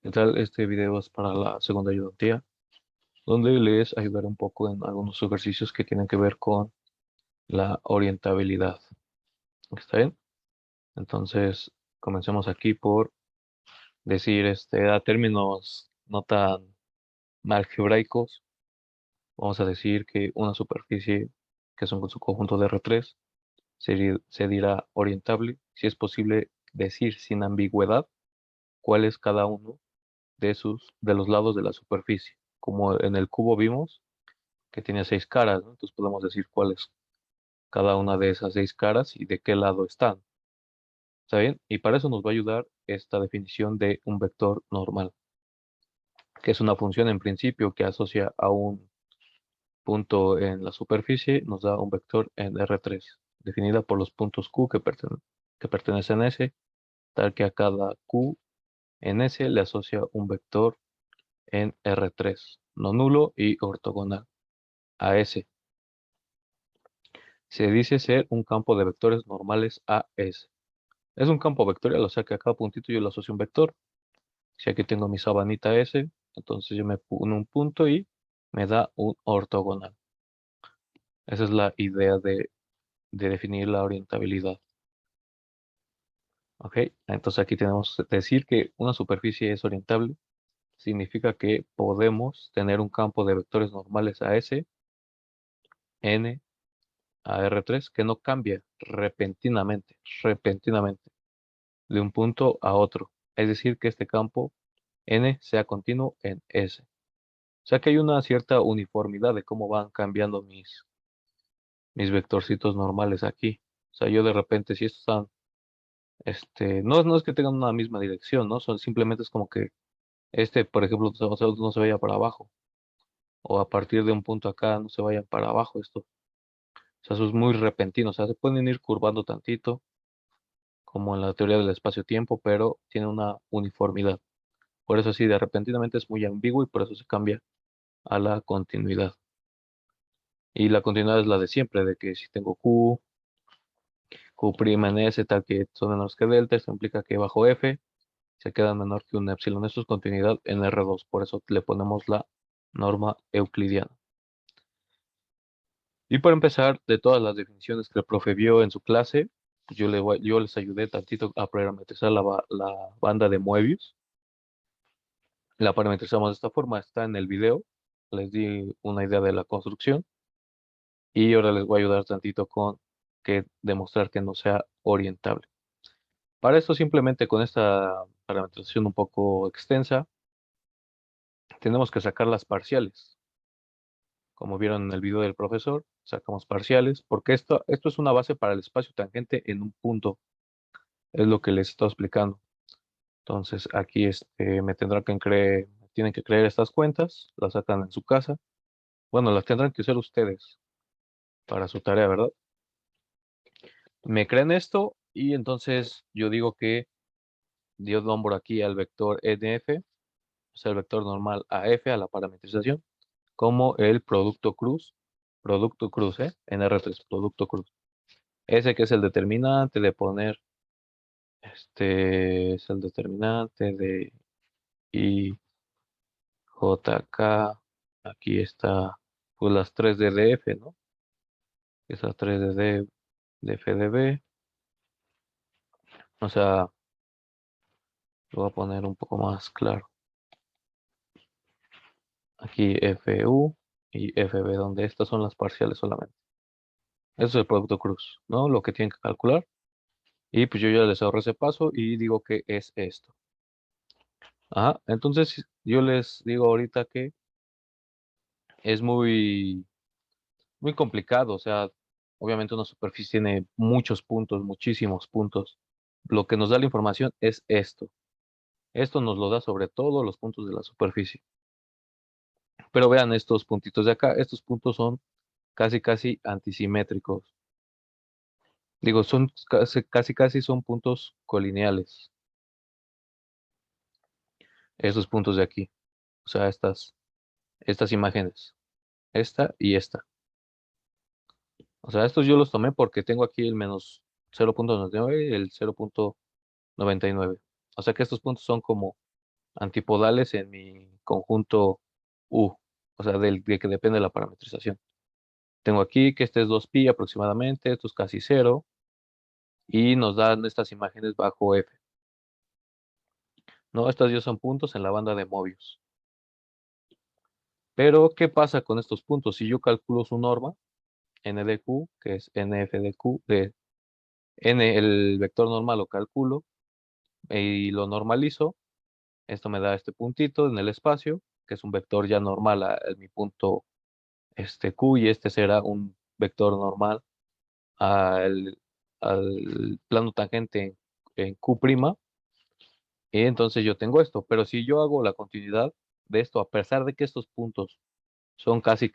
¿Qué tal? Este video es para la segunda ayudantía, donde les ayudaré un poco en algunos ejercicios que tienen que ver con la orientabilidad. ¿Está bien? Entonces, comencemos aquí por decir a términos no tan algebraicos. Vamos a decir que una superficie, que es un su conjunto de R3, se dirá orientable si es posible decir sin ambigüedad cuál es cada uno de los lados de la superficie. Como en el cubo vimos que tiene seis caras, ¿no? Entonces podemos decir cuál es cada una de esas seis caras y de qué lado están. ¿Está bien? Y para eso nos va a ayudar esta definición de un vector normal, que es una función en principio que asocia a un punto en la superficie, nos da un vector en R3, definida por los puntos Q que pertenecen a S, tal que a cada Q en S le asocia un vector en R3, no nulo y ortogonal a S. Se dice ser un campo de vectores normales a S. Es un campo vectorial, o sea que a cada puntito yo le asocio un vector. Si aquí tengo mi sabanita S, entonces yo me pongo un punto y me da un ortogonal. Esa es la idea de definir la orientabilidad. ¿Ok? Entonces aquí tenemos que decir que una superficie es orientable. Significa que podemos tener un campo de vectores normales a S, N, a R3, que no cambia repentinamente, de un punto a otro. Es decir, que este campo N sea continuo en S. O sea que hay una cierta uniformidad de cómo van cambiando mis vectorcitos normales aquí. O sea, yo de repente si estos están, no es que tengan una misma dirección, ¿no? Simplemente es como que por ejemplo, o sea, no se vaya para abajo. O a partir de un punto acá no se vayan para abajo esto. O sea, eso es muy repentino. O sea, se pueden ir curvando tantito, como en la teoría del espacio-tiempo, pero tiene una uniformidad. Por eso sí, de repentinamente es muy ambiguo y por eso se cambia a la continuidad. Y la continuidad es la de siempre, de que si tengo Q' en S tal que son menores que delta, esto implica que bajo F se queda menor que un epsilon. Esto es continuidad en R2, por eso le ponemos la norma euclidiana. Y para empezar, de todas las definiciones que el profe vio en su clase, pues yo les ayudé tantito a parametrizar la banda de Moebius. La parametrizamos de esta forma, está en el video. Les di una idea de la construcción. Y ahora les voy a ayudar tantito con que demostrar que no sea orientable. Para esto simplemente con esta parametrización un poco extensa, tenemos que sacar las parciales. Como vieron en el video del profesor, sacamos parciales, porque esto es una base para el espacio tangente en un punto, es lo que les estoy explicando. Entonces aquí tienen que creer estas cuentas, las sacan en su casa. Bueno, las tendrán que usar ustedes para su tarea, ¿verdad? Me creen esto y entonces yo digo que dio nombro aquí al vector NF, o sea, el vector normal AF a la parametrización, como el producto cruz, en R3, producto cruz. Ese que es el determinante de poner, es el determinante de IJK, aquí está, pues las 3 de DF, ¿no? Esas 3 de FDB, o sea, lo voy a poner un poco más claro. Aquí FU y FB, donde estas son las parciales solamente. Eso es el producto cruz, ¿no? Lo que tienen que calcular. Y pues yo ya les ahorro ese paso y digo que es esto. Ajá, entonces yo les digo ahorita que es muy complicado. O sea, obviamente una superficie tiene muchos puntos, muchísimos puntos. Lo que nos da la información es esto. Esto nos lo da sobre todos los puntos de la superficie. Pero vean estos puntitos de acá. Estos puntos son casi antisimétricos. Digo, son casi son puntos colineales. Esos puntos de aquí. O sea, estas imágenes. Esta y esta. O sea, estos yo los tomé porque tengo aquí el menos 0,99 y el 0,99. O sea que estos puntos son como antipodales en mi conjunto U, o sea, de que depende de la parametrización. Tengo aquí que este es 2pi aproximadamente, esto es casi cero, y nos dan estas imágenes bajo F. ¿No? Estas ya son puntos en la banda de Mobius. Pero, ¿qué pasa con estos puntos? Si yo calculo su norma, n de q, que es nf de q, de n, el vector normal lo calculo y lo normalizo, esto me da este puntito en el espacio, que es un vector ya normal a mi punto q, y este será un vector normal al, al plano tangente en q', y entonces yo tengo esto. Pero si yo hago la continuidad de esto, a pesar de que estos puntos son casi,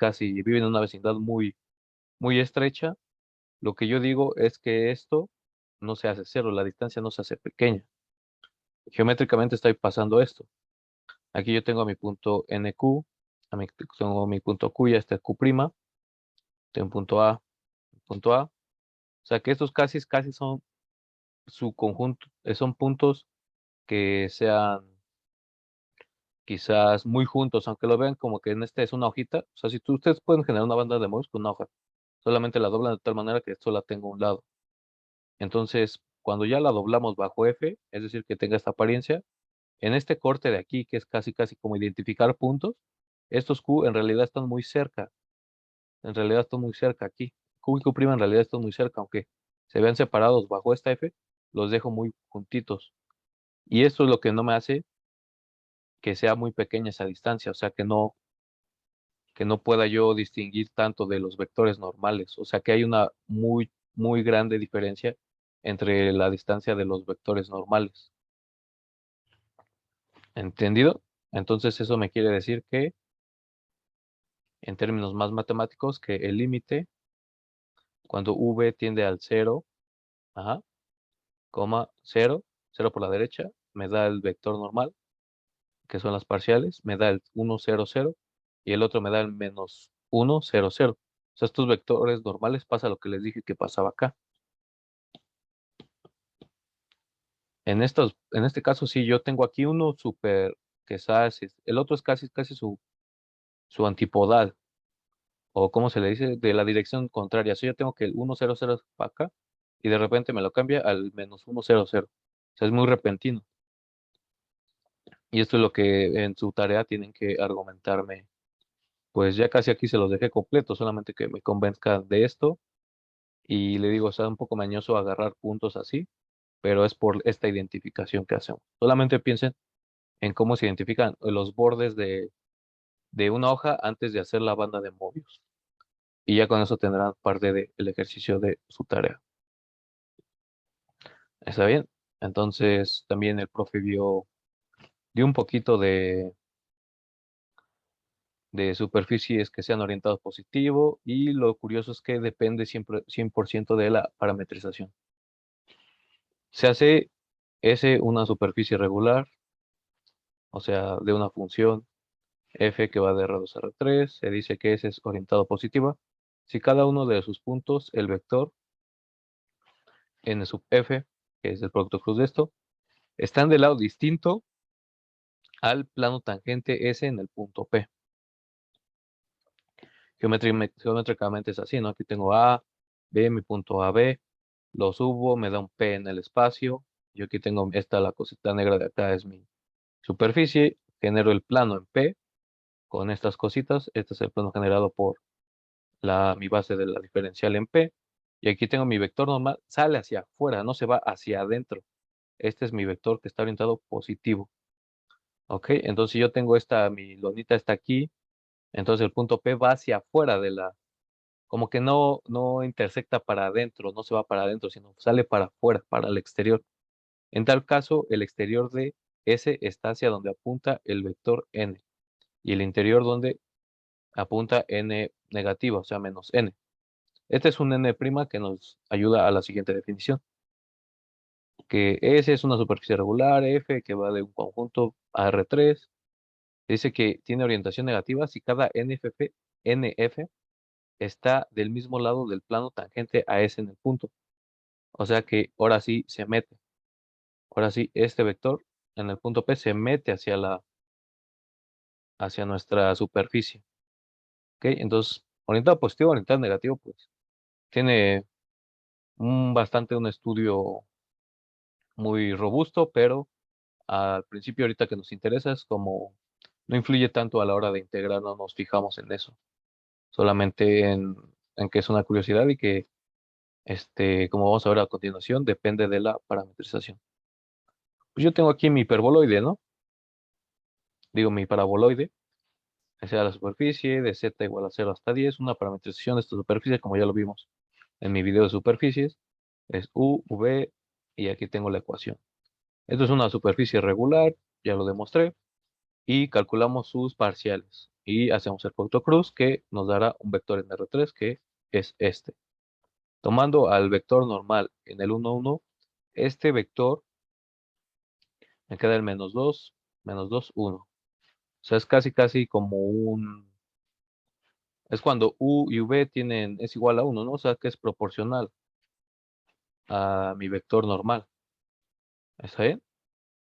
viven en una vecindad muy estrecha, lo que yo digo es que esto no se hace cero, la distancia no se hace pequeña. Geométricamente estoy pasando esto. Aquí yo tengo a mi punto NQ, tengo mi punto Q y este Q', tengo un punto A, un punto A. O sea que estos casi son su conjunto, son puntos que sean quizás muy juntos, aunque lo vean como que en este es una hojita. O sea, si ustedes pueden generar una banda de mouse con una hoja, solamente la doblan de tal manera que solo tengo un lado. Entonces, cuando ya la doblamos bajo F, es decir, que tenga esta apariencia, en este corte de aquí, que es casi como identificar puntos, estos Q en realidad están muy cerca. En realidad están muy cerca aquí. Q y Q' en realidad están muy cerca, aunque se vean separados bajo esta F, los dejo muy juntitos. Y esto es lo que no me hace que sea muy pequeña esa distancia, o sea, que no pueda yo distinguir tanto de los vectores normales. O sea, que hay una muy grande diferencia entre la distancia de los vectores normales. ¿Entendido? Entonces eso me quiere decir que, en términos más matemáticos, que el límite, cuando v tiende al cero, ajá, coma, cero por la derecha, me da el vector normal, que son las parciales, me da el 1, 0, 0, y el otro me da el menos 1, 0, 0. O sea, estos vectores normales pasa lo que les dije que pasaba acá. En este caso, sí, yo tengo aquí uno súper, quizás, el otro es casi su antipodal, o como se le dice, de la dirección contraria. Si yo tengo que el 1, 0, 0 es para acá, y de repente me lo cambia al menos 1, 0, 0. O sea, es muy repentino. Y esto es lo que en su tarea tienen que argumentarme. Pues ya casi aquí se los dejé completo, solamente que me convenzcan de esto. Y le digo, o sea, un poco mañoso agarrar puntos así, pero es por esta identificación que hacemos. Solamente piensen en cómo se identifican los bordes de una hoja antes de hacer la banda de Mobius. Y ya con eso tendrán parte del ejercicio de su tarea. ¿Está bien? Entonces, también el profe dio un poquito de superficies que sean orientados positivo, y lo curioso es que depende siempre 100% de la parametrización. Se hace S una superficie regular, o sea, de una función f que va de R2 a R3, se dice que S es orientado positiva si cada uno de sus puntos, el vector n sub f, que es el producto cruz de esto, están del lado distinto al plano tangente S en el punto P. Geométricamente es así, ¿no? Aquí tengo A, B, mi punto A, B, lo subo, me da un P en el espacio. Yo aquí tengo esta, la cosita negra de acá es mi superficie, genero el plano en P con estas cositas. Este es el plano generado por mi base de la diferencial en P. Y aquí tengo mi vector normal, sale hacia afuera, no se va hacia adentro. Este es mi vector que está orientado positivo. ¿Ok? Entonces si yo tengo mi lonita está aquí, entonces el punto P va hacia afuera como que no intersecta para adentro, no se va para adentro, sino sale para afuera, para el exterior. En tal caso, el exterior de S está hacia donde apunta el vector N, y el interior donde apunta N negativa, o sea, menos N. Este es un N' que nos ayuda a la siguiente definición, que S es una superficie regular, F, que va de un conjunto a R3. Dice que tiene orientación negativa si cada NF está del mismo lado del plano tangente a S en el punto. O sea que ahora sí se mete. Ahora sí, este vector en el punto P se mete hacia nuestra superficie. ¿Ok? Entonces, orientado positivo, orientado negativo, pues tiene un estudio muy robusto, pero al principio ahorita que nos interesa es como no influye tanto a la hora de integrar, no nos fijamos en eso, solamente en que es una curiosidad y que, como vamos a ver a continuación, depende de la parametrización. Pues yo tengo aquí mi hiperboloide, ¿no? Digo mi paraboloide, sea la superficie de z igual a 0 hasta 10, una parametrización de esta superficie, como ya lo vimos en mi video de superficies, es u, v, y aquí tengo la ecuación. Esto es una superficie regular, ya lo demostré, y calculamos sus parciales. Y hacemos el producto cruz que nos dará un vector en R3 que es este. Tomando al vector normal en el 1, 1, este vector me queda el menos 2, 1. O sea, es casi como es cuando u y v es igual a 1, ¿no? O sea, que es proporcional a mi vector normal. ¿Está bien?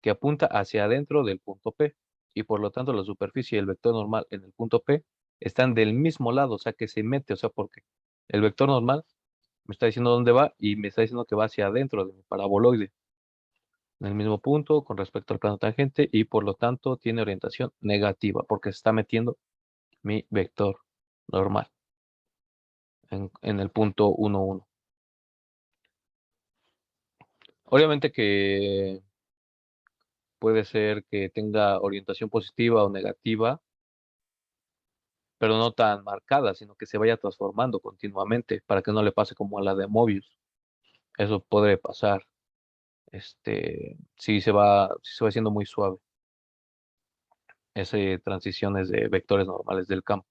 Que apunta hacia adentro del punto P. Y por lo tanto la superficie y el vector normal en el punto P están del mismo lado, o sea que se mete, o sea, porque el vector normal me está diciendo dónde va y me está diciendo que va hacia adentro de mi paraboloide, en el mismo punto con respecto al plano tangente y por lo tanto tiene orientación negativa porque se está metiendo mi vector normal en el punto 1, 1. Obviamente que puede ser que tenga orientación positiva o negativa, pero no tan marcada, sino que se vaya transformando continuamente para que no le pase como a la de Mobius. Eso puede pasar, si se va haciendo muy suave, esas transiciones de vectores normales del campo.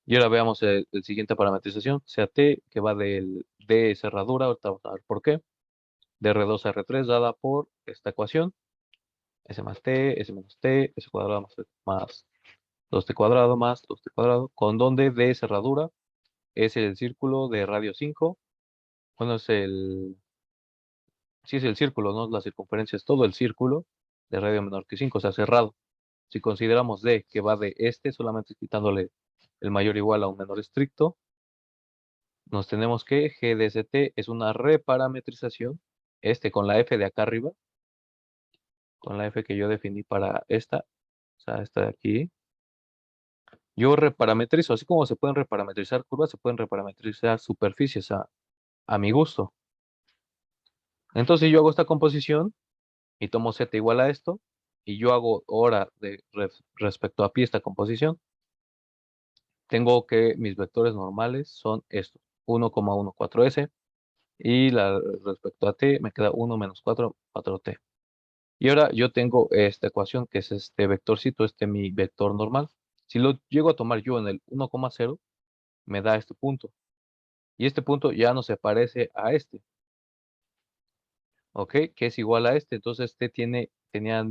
Y ahora veamos el siguiente parametrización, sea T, que va del D cerradura, ahorita vamos a ver por qué, de R2 a R3, dada por esta ecuación, S más T, S menos T, S cuadrado más 2T cuadrado más 2T cuadrado, con donde D cerradura es el círculo de radio 5. Bueno, sí es el círculo, ¿no? La circunferencia es todo el círculo de radio menor que 5, o sea, cerrado. Si consideramos D que va de solamente quitándole el mayor igual a un menor estricto, nos tenemos que G de ST es una reparametrización, con la F de acá arriba, con la F que yo definí para o sea, esta de aquí. Yo reparametrizo, así como se pueden reparametrizar curvas, se pueden reparametrizar superficies a mi gusto. Entonces yo hago esta composición y tomo Z igual a esto, y yo hago ahora respecto a pi esta composición, tengo que mis vectores normales son estos, 1,14s, y respecto a t me queda 1 menos 4, 4t. Y ahora yo tengo esta ecuación que es este vectorcito, mi vector normal. Si lo llego a tomar yo en el 1,0, me da este punto. Y este punto ya no se parece a ¿ok? Que es igual a Entonces tenía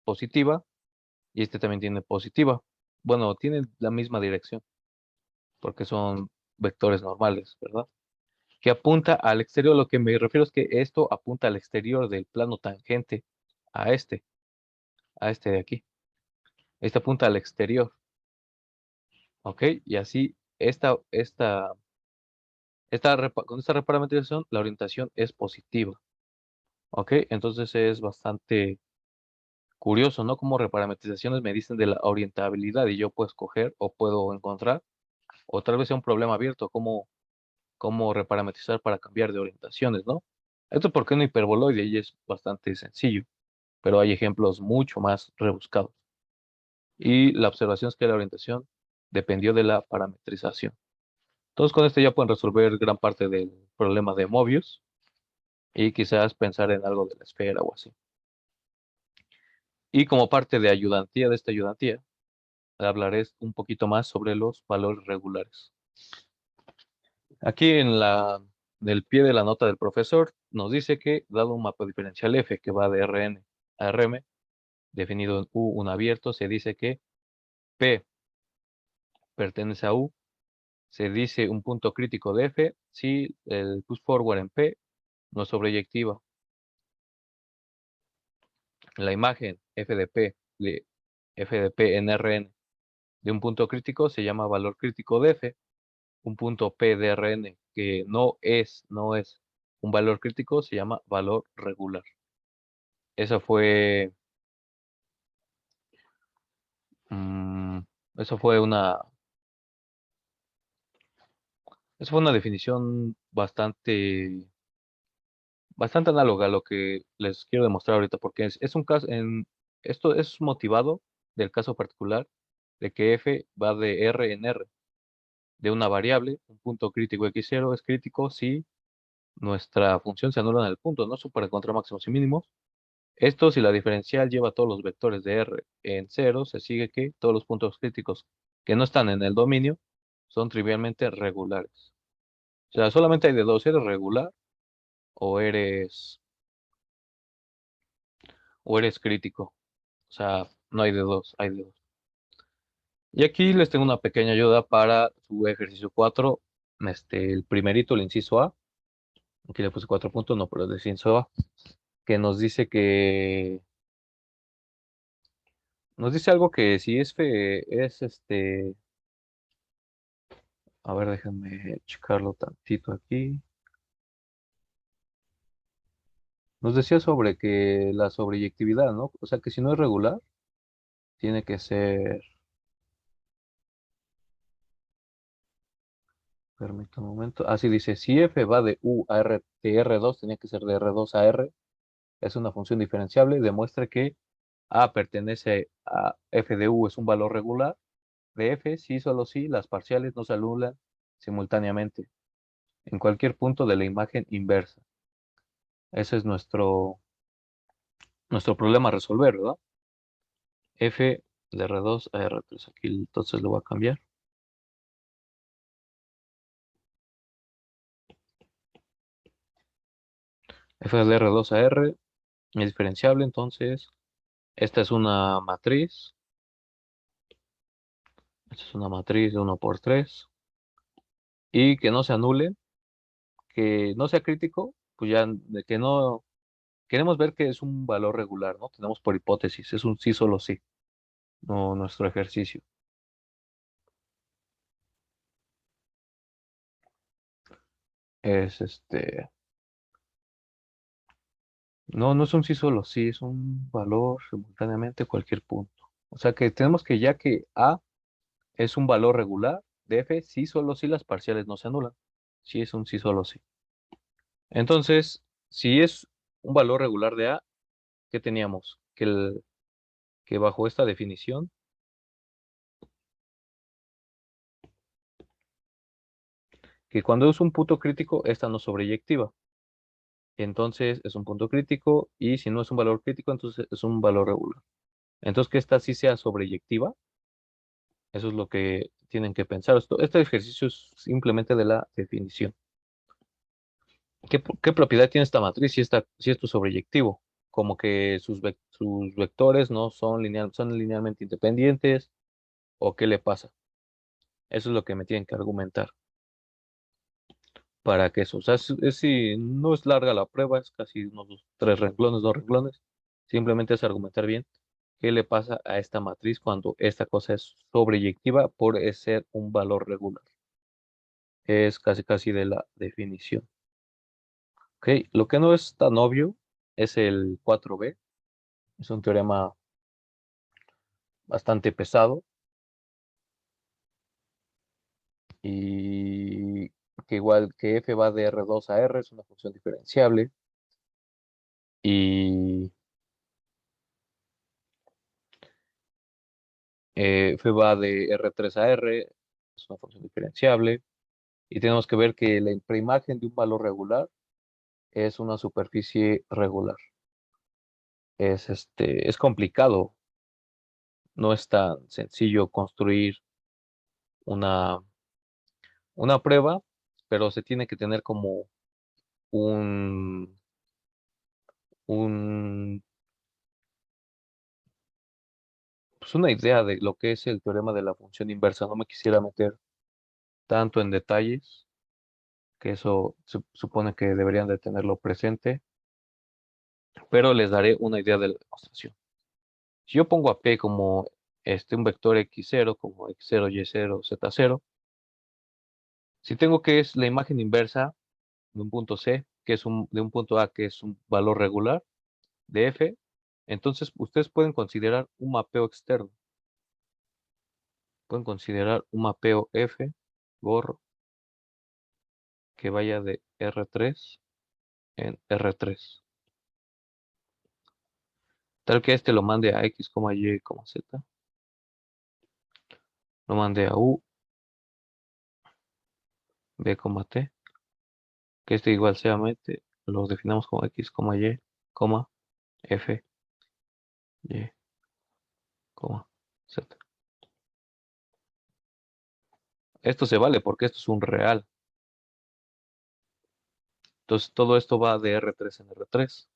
positiva y este también tiene positiva. Bueno, tienen la misma dirección porque son vectores normales, ¿verdad? Que apunta al exterior. Lo que me refiero es que esto apunta al exterior del plano tangente a a este de aquí. Este apunta al exterior, ¿ok? Y así, con esta reparametrización, la orientación es positiva, ¿ok? Entonces es bastante curioso, ¿no? Como reparametrizaciones me dicen de la orientabilidad y yo puedo escoger o puedo encontrar, o tal vez sea un problema abierto, cómo reparametrizar para cambiar de orientaciones, ¿no? Esto porque un hiperboloide y es bastante sencillo, pero hay ejemplos mucho más rebuscados. Y la observación es que la orientación dependió de la parametrización. Entonces con esto ya pueden resolver gran parte del problema de Mobius y quizás pensar en algo de la esfera o así. Y como parte de ayudantía de esta ayudantía, hablaré un poquito más sobre los valores regulares. Aquí en el pie de la nota del profesor nos dice que dado un mapa diferencial F que va de Rn a Rm, definido en U, un abierto, se dice que P pertenece a U, se dice un punto crítico de F si el push forward en P no es sobreyectiva. la imagen f de p en Rn de un punto crítico se llama valor crítico de f. Un punto P de Rn que no es un valor crítico se llama valor regular. Esa fue, mm, eso fue una, esa fue una definición bastante análoga a lo que les quiero demostrar ahorita, porque es un caso, esto es motivado del caso particular de que f va de R en R, de una variable, un punto crítico x0 es crítico si nuestra función se anula en el punto, ¿no? Para encontrar máximos y mínimos. Esto, si la diferencial lleva todos los vectores de R en cero, se sigue que todos los puntos críticos que no están en el dominio son trivialmente regulares. O sea, solamente hay de dos, eres regular o eres crítico. O sea, no hay de dos, hay de dos. Y aquí les tengo una pequeña ayuda para su ejercicio 4. El primerito, el inciso A. Aquí le puse 4 puntos, no, pero el inciso A. Que nos dice algo que si a ver, déjenme checarlo tantito aquí. Nos decía sobre que la sobreyectividad, ¿no? O sea, que si no es regular, tiene que ser, permítame un momento. Así dice, si f va de u a r, de R2, tenía que ser de R2 a R, es una función diferenciable, demuestra que a pertenece a f de u, es un valor regular de f, si solo si las parciales no se anulan simultáneamente en cualquier punto de la imagen inversa. Ese es nuestro problema a resolver, ¿verdad? F de R2 a R3. Aquí entonces lo voy a cambiar. F de R2 a R es diferenciable, entonces esta es una matriz. Esta es una matriz de 1 por 3. Y que no se anule, que no sea crítico, pues ya de que no. Queremos ver que es un valor regular, ¿no? Tenemos por hipótesis, es un sí, solo sí, no nuestro ejercicio. Es no es un sí, solo sí, es un valor simultáneamente cualquier punto. O sea que tenemos que ya que A es un valor regular de F, sí, solo sí las parciales no se anulan. Sí es un sí, solo sí. Entonces, si es un valor regular de A, ¿qué teníamos? Que bajo esta definición, que cuando es un punto crítico, esta no sobreyectiva. Entonces es un punto crítico y si no es un valor crítico, entonces es un valor regular. Entonces que esta sí sea sobreyectiva, eso es lo que tienen que pensar. Este ejercicio es simplemente de la definición. ¿Qué propiedad tiene esta matriz si esto es sobreyectivo? Como que sus vectores no son son linealmente independientes, o qué le pasa. Eso es lo que me tienen que argumentar para que eso. O sea, si no es larga la prueba, es casi unos 3 renglones, 2 renglones. Simplemente es argumentar bien qué le pasa a esta matriz cuando esta cosa es sobreyectiva por ser un valor regular. Es casi casi de la definición. Ok, lo que no es tan obvio es el 4b. Es un teorema bastante pesado y que igual que f va de R2 a R es una función diferenciable y f va de R3 a R es una función diferenciable y tenemos que ver que la preimagen de un valor regular es una superficie regular. Es complicado, no es tan sencillo construir una, una prueba, pero se tiene que tener como un, un, pues una idea de lo que es el teorema de la función inversa. No me quisiera meter tanto en detalles, que eso se supone que deberían de tenerlo presente, pero les daré una idea de la demostración. Si yo pongo a P como un vector x0, como x0, y0, z0, si tengo que es la imagen inversa de un punto C, que es de un punto A, que es un valor regular de F, entonces ustedes pueden considerar un mapeo externo. Pueden considerar un mapeo F, gorro, que vaya de R3 en R3. Tal que este lo mande a X, Y, Z. Lo mande a U, B, T. Que este igual sea mete. Lo definamos como X, Y, F, Y, Z. Esto se vale porque esto es un real. Entonces todo esto va de R3 en R3.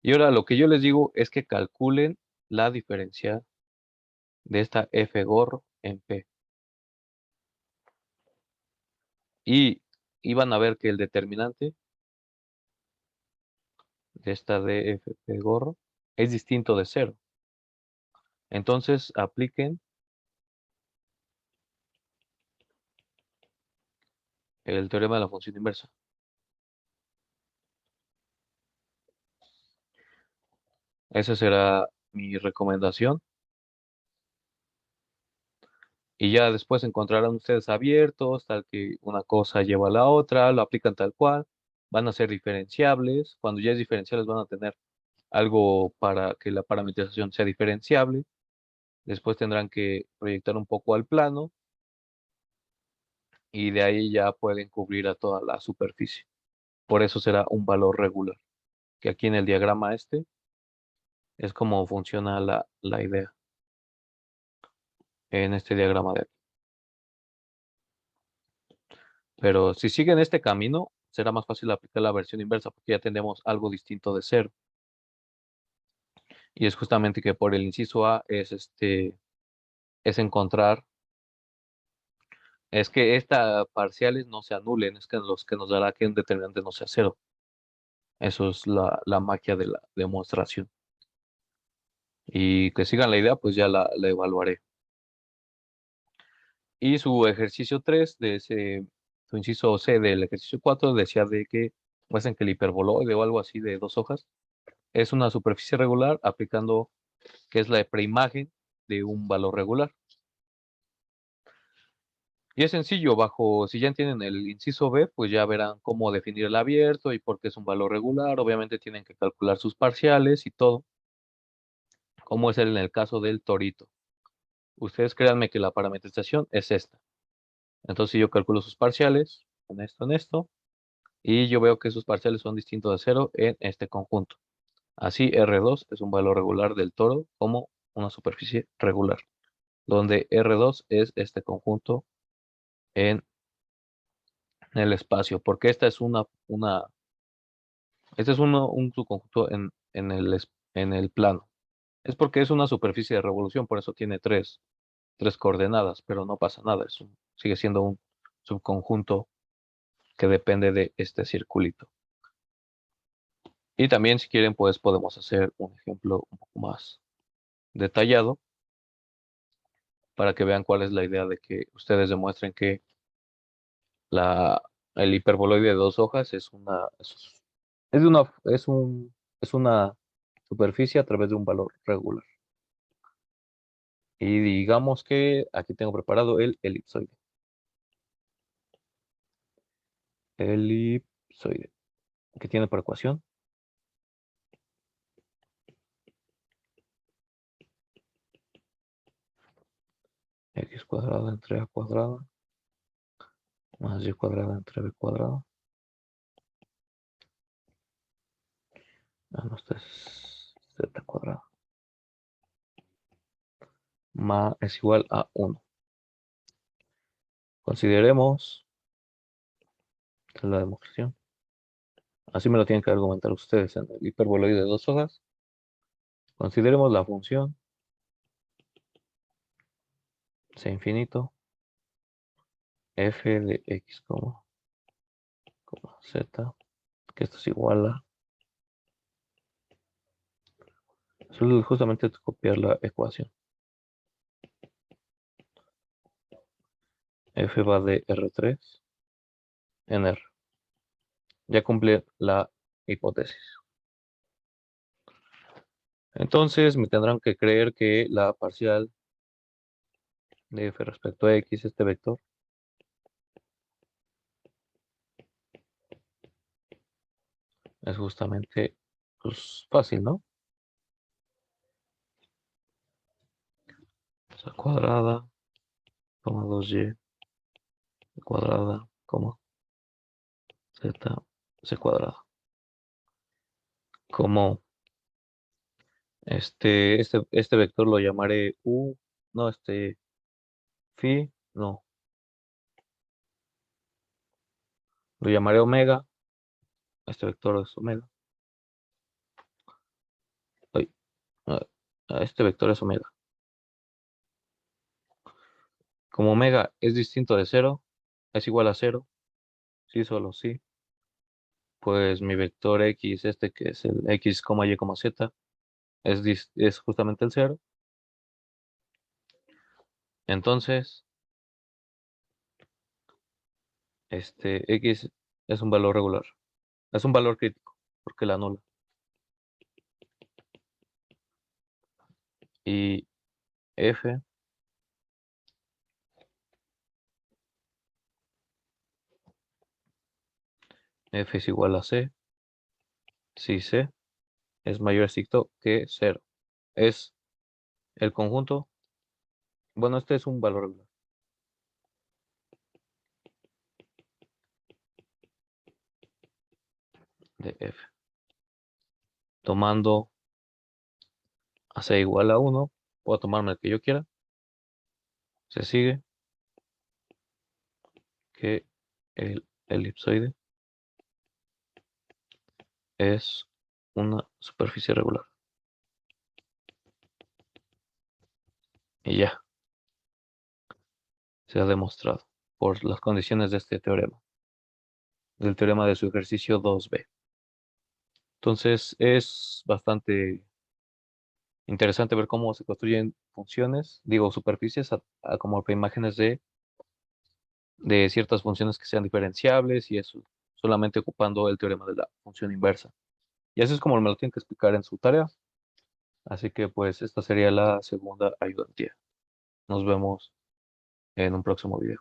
Y ahora lo que yo les digo es que calculen la diferencia de esta F gorro en P. Y van a ver que el determinante de esta DFP gorro es distinto de cero. Entonces apliquen el teorema de la función inversa. Esa será mi recomendación. Y ya después encontrarán ustedes abiertos, tal que una cosa lleva a la otra, lo aplican tal cual, van a ser diferenciables. Cuando ya es diferenciables van a tener algo para que la parametrización sea diferenciable. Después tendrán que proyectar un poco al plano y de ahí ya pueden cubrir a toda la superficie. Por eso será un valor regular, que aquí en el diagrama es como funciona la idea en este diagrama de aquí. Pero si siguen este camino, será más fácil aplicar la versión inversa porque ya tendremos algo distinto de cero. Y es justamente que por el inciso A es encontrar, es que estas parciales no se anulen, es que los que nos dará que un determinante no sea cero. Eso es la magia de la demostración. Y que sigan la idea, pues ya la evaluaré. Y su ejercicio 3 su inciso C del ejercicio 4 decía de que muestren que el hiperboloide o algo así de dos hojas es una superficie regular aplicando que es la preimagen de un valor regular. Y es sencillo, si ya entienden el inciso B, pues ya verán cómo definir el abierto y por qué es un valor regular. Obviamente tienen que calcular sus parciales y todo, como es en el caso del torito. Ustedes créanme que la parametrización es esta. Entonces yo calculo sus parciales, en esto, y yo veo que sus parciales son distintos de cero en este conjunto. Así R2 es un valor regular del toro como una superficie regular, donde R2 es este conjunto en el espacio, porque esta es este es un subconjunto en el plano. Es porque es una superficie de revolución, por eso tiene tres coordenadas, pero no pasa nada, sigue siendo un subconjunto que depende de este circulito. Y también si quieren, pues podemos hacer un ejemplo un poco más detallado para que vean cuál es la idea de que ustedes demuestren que la, el hiperboloide de dos hojas es de una, es una superficie a través de un valor regular. Y digamos que aquí tengo preparado el elipsoide. Elipsoide. Que tiene por ecuación x cuadrada entre a cuadrada más y cuadrada entre b cuadrada. No, esto es z cuadrada. Más es igual a 1. Consideremos la demostración. Así me lo tienen que argumentar ustedes en el hiperboloide de dos hojas. Consideremos la función c infinito f de x, z, que esto es igual a Solo justamente es copiar la ecuación. F va de R3 en R. Ya cumple la hipótesis. Entonces me tendrán que creer que la parcial de F respecto a X, este vector, es justamente pues, fácil, ¿no? O sea, cuadrada, coma 2y cuadrada, coma z, c cuadrada. Como este vector lo llamaré u, no, phi, no, lo llamaré omega, este vector es omega, ay, ah, este vector es omega. Como omega es distinto de cero, es igual a cero, sí, solo sí, pues mi vector x, que es el x, y, z, es justamente el cero. Entonces, x es un valor regular, es un valor crítico, porque la anula. Y f, f es igual a c, si c es mayor o estricto que cero. Es el conjunto, bueno, este es un valor regular de f. Tomando a c igual a 1, puedo tomarme el que yo quiera, se sigue que el elipsoide es una superficie regular. Y ya, se ha demostrado por las condiciones de este teorema, del teorema de su ejercicio 2b. Entonces es bastante interesante ver cómo se construyen funciones, digo, superficies, a como imágenes de ciertas funciones que sean diferenciables y eso, solamente ocupando el teorema de la función inversa. Y eso es como me lo tienen que explicar en su tarea. Así que pues esta sería la segunda ayudantía. Nos vemos en un próximo video.